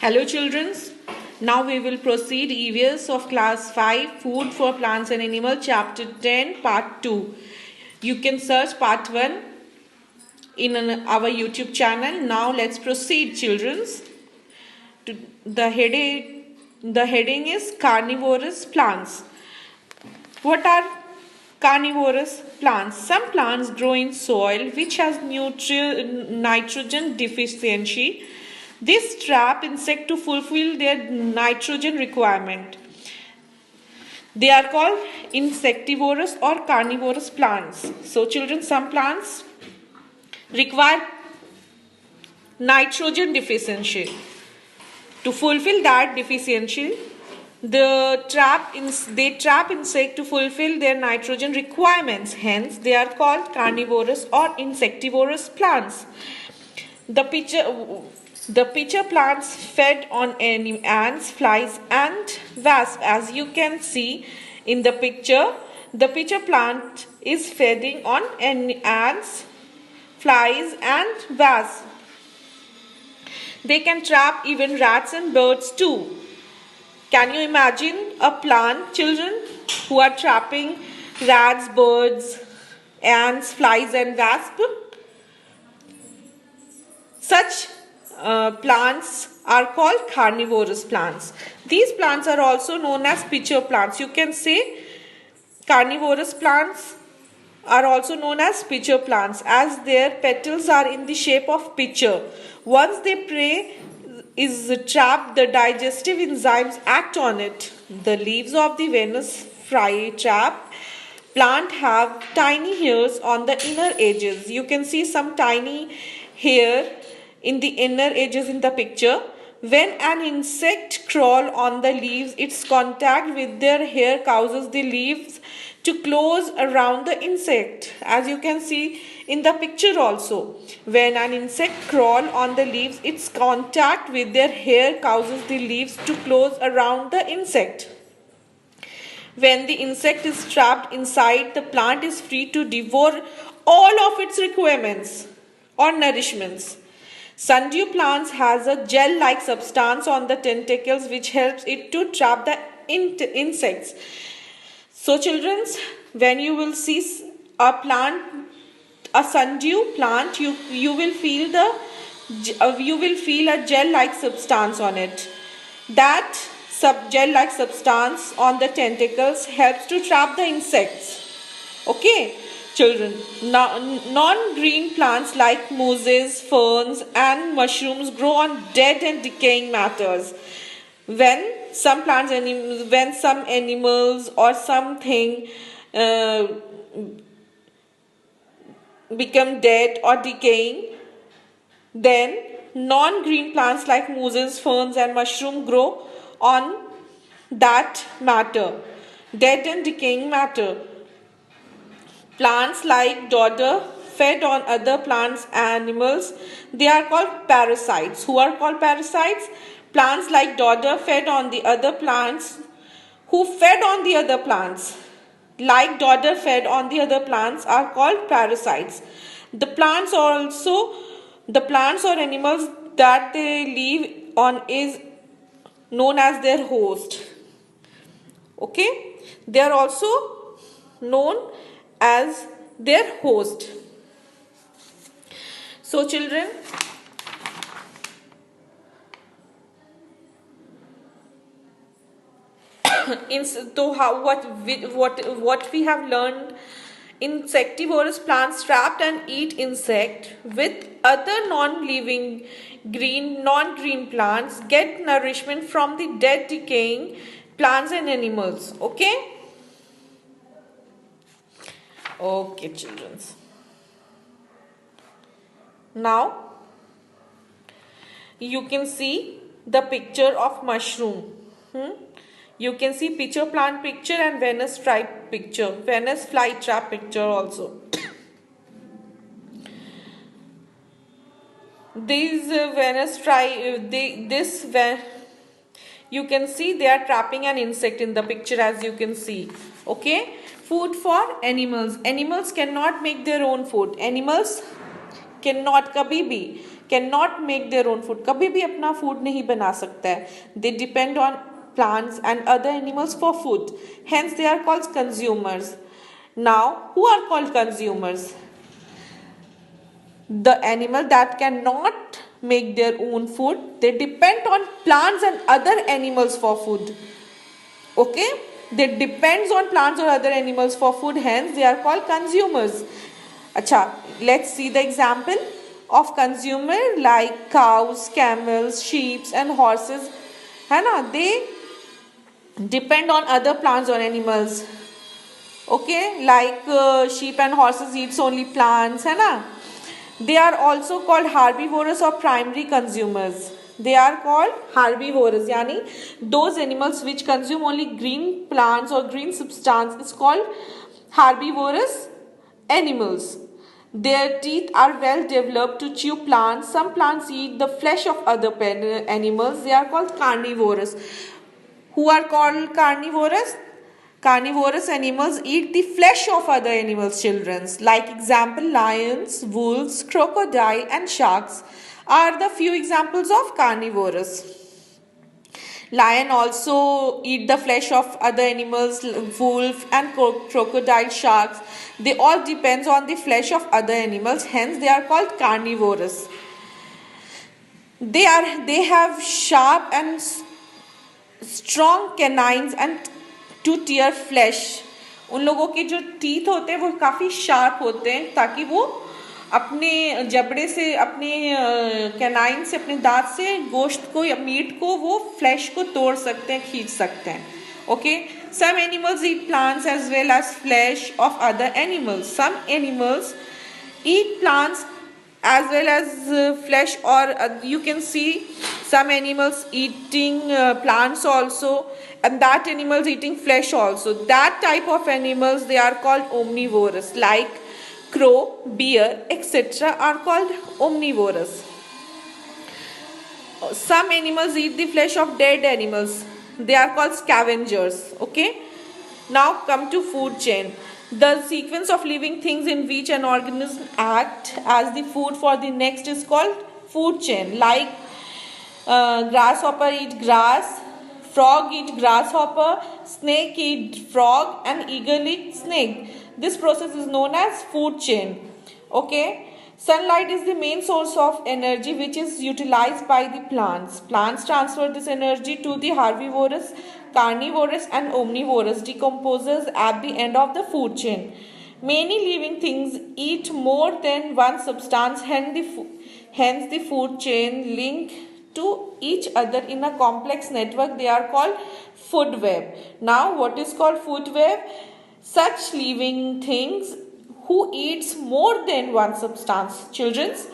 Hello children. Now we will proceed EVS of class 5 Food for Plants and Animals chapter 10 part 2. You can search part 1 in our YouTube channel. Now let's proceed children. The heading is carnivorous plants. What are carnivorous plants? Some plants grow in soil which has nitrogen deficiency. This trap insects to fulfill their nitrogen requirement. They are called insectivorous or carnivorous plants. So children, some plants require nitrogen deficiency. To fulfill that deficiency, they trap insect to fulfill their nitrogen requirements. Hence, they are called carnivorous or insectivorous plants. The pitcher plants fed on ants, flies and wasps. As you can see in the pitcher plant is feeding on ants, flies and wasps. They can trap even rats and birds too. Can you imagine a plant, children, who are trapping rats, birds, ants, flies and wasps? Such plants are called carnivorous plants. These plants are also known as pitcher plants. You can say carnivorous plants are also known as pitcher plants as their petals are in the shape of pitcher. Once the prey is trapped, the digestive enzymes act on it. The leaves of the Venus flytrap plant have tiny hairs on the inner edges. You can see some tiny hair in the inner edges in the picture. When an insect crawls on the leaves, its contact with their hair causes the leaves to close around the insect. As you can see in the picture also, when an insect crawls on the leaves, its contact with their hair causes the leaves to close around the insect. When the insect is trapped inside, the plant is free to devour all of its requirements or nourishments. Sundew plants has a gel-like substance on the tentacles which helps it to trap the insects. So children, when you will see a sundew plant, you will feel a gel-like substance on it. That gel-like substance on the tentacles helps to trap the insects. Okay. Children, non-green plants like mosses, ferns and mushrooms grow on dead and decaying matters. When some animals or something become dead or decaying, then non-green plants like mosses, ferns and mushroom grow on that matter, dead and decaying matter. Plants like dodder fed on other plants and animals, they are called parasites. Who are called parasites? Plants like dodder fed on the other plants, who fed on the other plants. Like dodder fed on the other plants are called parasites. The plants or animals that they live on is known as their host. Okay? They are also known as their host. So children, what we have learned, insectivorous plants trap and eat insect with other non-green plants get nourishment from the dead decaying plants and animals. Okay? Okay, children. Now, you can see the picture of mushroom. You can see pitcher plant picture and Venus flytrap picture also. You can see they are trapping an insect in the picture as you can see. Okay. Food for animals. Animals cannot make their own food. Animals can not, कभी भी can not make their own food, कभी भी अपना food नहीं बना सकता है. They depend on plants and other animals for food, hence they are called consumers. Now who are called consumers? The animal that cannot make their own food, they depend on plants and other animals for food. Okay, they depends on plants or other animals for food, hence they are called consumers. Acha, let's see the example of consumer like cows, camels, sheep and horses, है ना, they depend on other plants or animals. Okay, like sheep and horses eats only plants, है ना. They are also called herbivorous or primary consumers. They are called herbivorous, yani those animals which consume only green plants or green substance is called herbivorous animals. Their teeth are well developed to chew plants. Some plants eat the flesh of other animals. They are called carnivorous. Who are called carnivorous? Carnivorous animals eat the flesh of other animals' children. Like example, lions, wolves, crocodile and sharks are the few examples of carnivorous. Lion also eat the flesh of other animals, wolf and crocodile, sharks. They all depends on the flesh of other animals, hence they are called carnivorous. They have sharp and strong canines and to tear flesh. उन लोगों के जो teeth होते हैं वो काफ़ी sharp होते हैं ताकि वो अपने जबड़े से, अपने कैनाइन से, अपने दांत से गोश्त को या मीट को, वो फ्लैश को तोड़ सकते हैं, खींच सकते हैं. Okay, some animals eat plants as well as flesh of other animals. Some animals eat plants as well as flesh, or you can see some animals eating plants also, and that animals eating flesh also. That type of animals, they are called omnivorous, like crow, bear, etc. are called omnivorous. Some animals eat the flesh of dead animals. They are called scavengers. Okay, now come to food chain. The sequence of living things in which an organism act as the food for the next is called food chain. Like grasshopper eat grass, frog eat grasshopper, snake eat frog, and eagle eat snake. This process is known as food chain. Okay, sunlight is the main source of energy which is utilized by the plants. Plants transfer this energy to the herbivorous, carnivorous and omnivorous decomposers at the end of the food chain. Many living things eat more than one substance, hence the food chain link to each other in a complex network. They are called food web. Now, what is called food web? Such living things who eats more than one substance. Children's,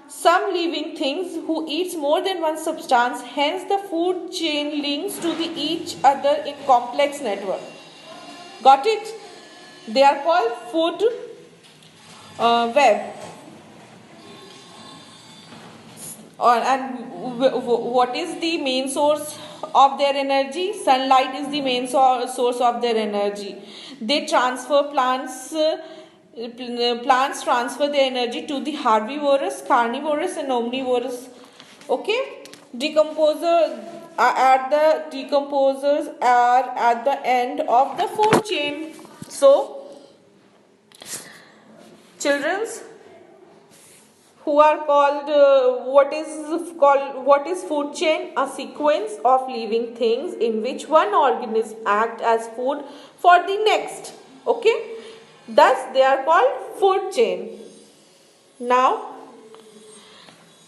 some living things who eats more than one substance, hence the food chain links to the each other in complex network. Got it? They are called food web. And what is the main source of their energy? Sunlight is the main source of their energy. They transfer plants transfer their energy to the herbivorous, carnivorous and omnivorous. Okay, decomposers are at the end of the food chain. So children's, who are called what is food chain? A sequence of living things in which one organism act as food for the next. Okay, thus they are called food chain. Now,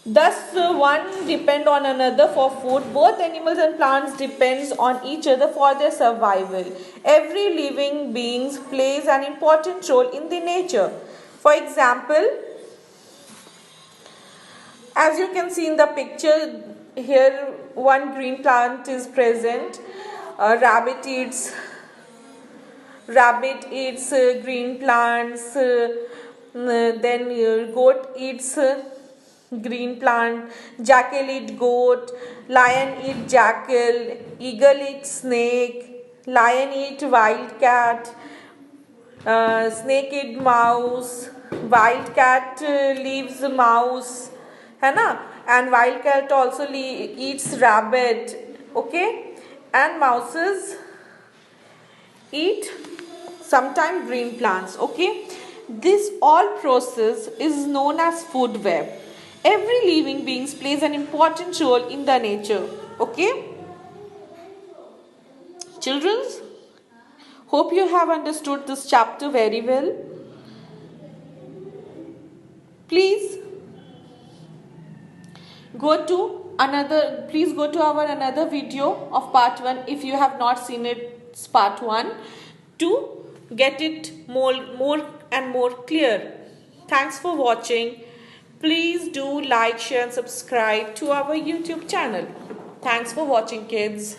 thus one depend on another for food. Both animals and plants depends on each other for their survival. Every living being plays an important role in the nature. For example, as you can see in the picture here, one green plant is present. Rabbit eats green plants. Then goat eats green plant. Jackal eat goat. Lion eat jackal. Eagle eat snake. Lion eat wild cat. Snake eat mouse. wild cat leaves a mouse, है ना, and wild cat also eats rabbit, okay, and mouses eat sometimes green plants, okay. This all process is known as food web. Every living being plays an important role in the nature, okay. Children, hope you have understood this chapter very well. Please please go to our another video of part 1 if you have not seen it. It's part 1 to get it more and more clear. Thanks for watching. Please do like, share and subscribe to our YouTube channel. Thanks for watching, kids.